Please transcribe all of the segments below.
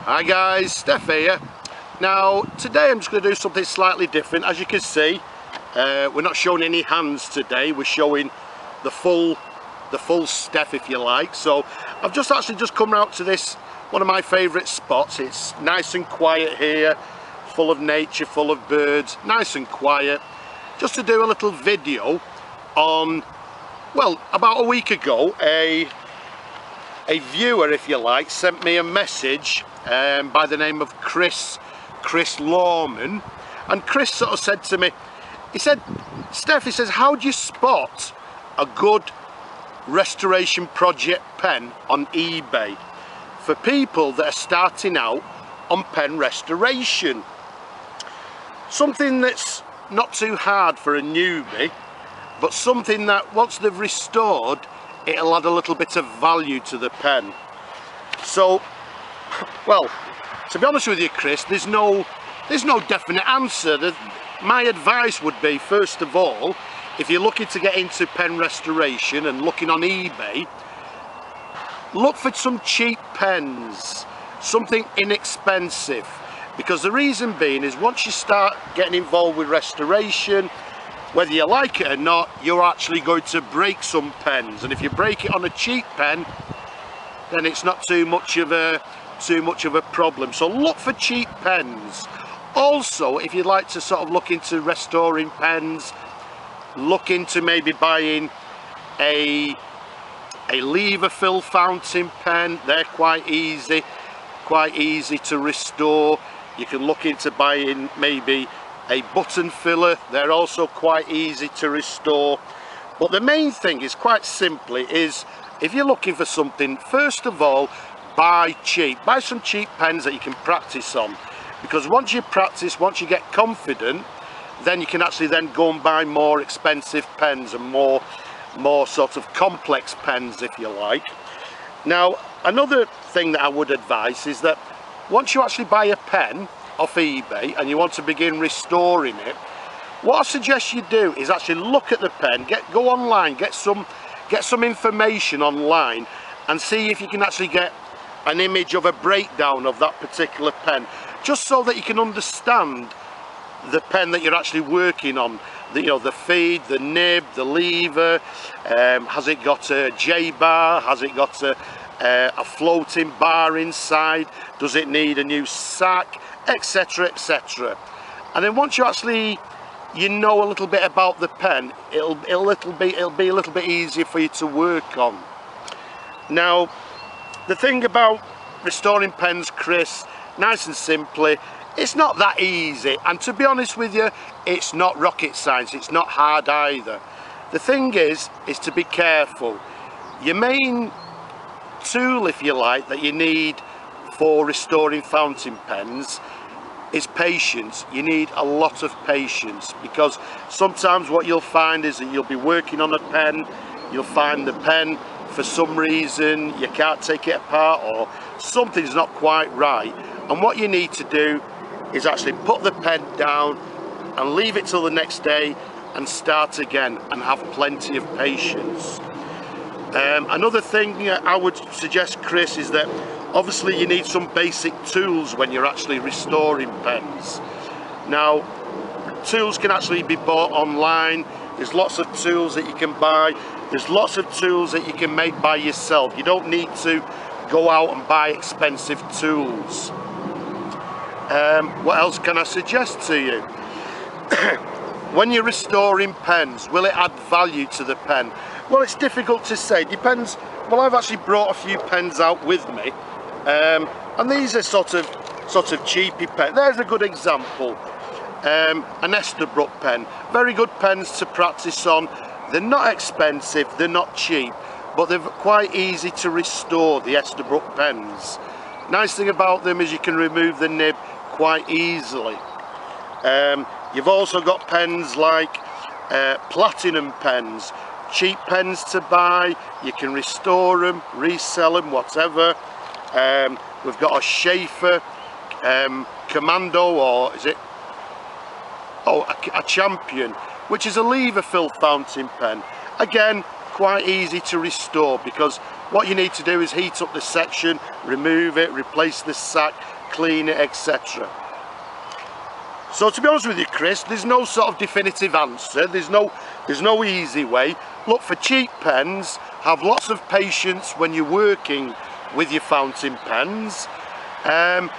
Hi guys, Steph here. Now today I'm just going to do something slightly different. As you can see, we're not showing any hands today, we're showing the full Steph, if you like. So I've just come out to this, one of my favourite spots. It's nice and quiet here, full of nature, full of birds, nice and quiet. Just to do a little video on, well, about a week ago, a viewer, if you like, sent me a message by the name of Chris Lawman, and Chris sort of said to me, he said, Steph, he says, how do you spot a good restoration project pen on eBay for people that are starting out on pen restoration? Something that's not too hard for a newbie, but something that once they've restored, it'll add a little bit of value to the pen. So, well, to be honest with you, Chris, there's no definite answer. My advice would be, first of all, if you're looking to get into pen restoration and looking on eBay, look for some cheap pens, something inexpensive, because the reason being is once you start getting involved with restoration, whether you like it or not, you're actually going to break some pens, and if you break it on a cheap pen, then it's not too much of a problem. So look for cheap pens. Also, if you'd like to sort of look into restoring pens, look into maybe buying a lever fill fountain pen. They're quite easy to restore. You can look into buying maybe a button filler. They're also quite easy to restore. But the main thing is, quite simply, is if you're looking for something, first of all, buy cheap. Buy some cheap pens that you can practice on, because once you practice, once you get confident, then you can actually then go and buy more expensive pens and more sort of complex pens, if you like. Now, another thing that I would advise is that once you actually buy a pen off eBay and you want to begin restoring it, what I suggest you do is actually look at the pen, go online, get some information online, and see if you can actually get an image of a breakdown of that particular pen, just so that you can understand the pen that you're actually working on. The feed, the nib, the lever, has it got a J-bar, has it got a floating bar inside, does it need a new sack, etc, etc. And then once you actually know a little bit about the pen, it'll be a little bit easier for you to work on. Now, the thing about restoring pens, Chris, nice and simply, it's not that easy, and to be honest with you, it's not rocket science, it's not hard either. The thing is to be careful. Your main tool, if you like, that you need for restoring fountain pens is patience. You need a lot of patience, because sometimes what you'll find is that you'll be working on a pen, you'll find the pen, for some reason you can't take it apart, or something's not quite right, and what you need to do is actually put the pen down and leave it till the next day and start again, and have plenty of patience. Another thing I would suggest, Chris, is that obviously you need some basic tools when you're actually restoring pens. Now, tools can actually be bought online. There's lots of tools that you can buy. There's lots of tools that you can make by yourself. You don't need to go out and buy expensive tools. What else can I suggest to you? When you're restoring pens, will it add value to the pen? Well, it's difficult to say. Depends. Well, I've actually brought a few pens out with me, and these are sort of cheapy pens. There's a good example. An Estabrook pen. Very good pens to practice on. They're not expensive, they're not cheap, but they're quite easy to restore, the Estabrook pens. Nice thing about them is you can remove the nib quite easily. You've also got pens like platinum pens, cheap pens to buy. You can restore them, resell them, whatever. We've got a Schaefer Commando, or is it? Oh, a Champion, which is a lever fill fountain pen. Again, quite easy to restore, because what you need to do is heat up the section, remove it, replace the sack, clean it, etc. So to be honest with you, Chris, there's no sort of definitive answer. There's no easy way. Look, for cheap pens, have lots of patience when you're working with your fountain pens. And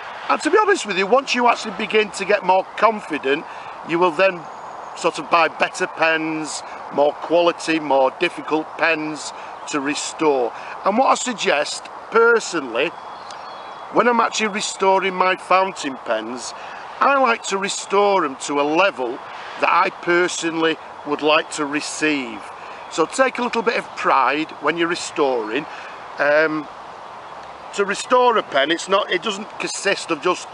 to be honest with you, once you actually begin to get more confident, you will then sort of buy better pens, more quality, more difficult pens to restore. And what I suggest, personally, when I'm actually restoring my fountain pens, I like to restore them to a level that I personally would like to receive. So take a little bit of pride when you're restoring. To restore a pen, it doesn't consist of just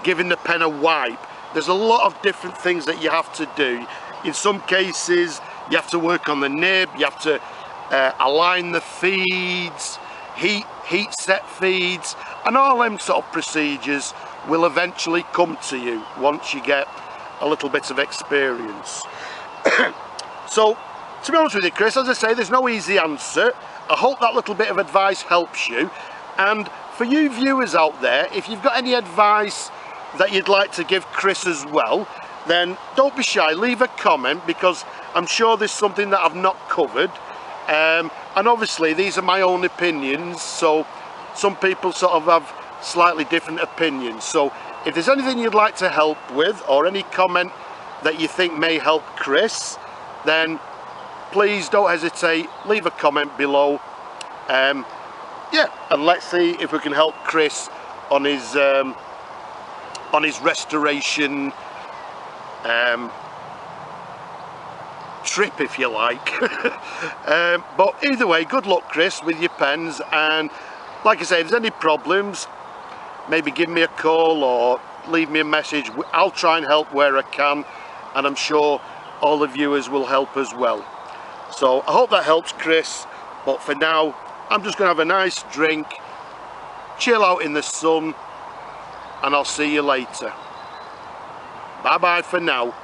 giving the pen a wipe. There's a lot of different things that you have to do. In some cases, you have to work on the nib, you have to align the feeds, heat set feeds, and all them sort of procedures will eventually come to you once you get a little bit of experience. So, to be honest with you, Chris, as I say, there's no easy answer. I hope that little bit of advice helps you. And for you viewers out there, if you've got any advice that you'd like to give Chris as well, then don't be shy, leave a comment, because I'm sure there's something that I've not covered. And obviously these are my own opinions, so some people sort of have slightly different opinions. So if there's anything you'd like to help with, or any comment that you think may help Chris, then please don't hesitate, leave a comment below. Yeah, and let's see if we can help Chris on his restoration trip, if you like. But either way, good luck, Chris, with your pens. And like I say, if there's any problems, maybe give me a call or leave me a message. I'll try and help where I can, and I'm sure all the viewers will help as well. So I hope that helps, Chris. But for now, I'm just going to have a nice drink, chill out in the sun, and I'll see you later. Bye bye for now.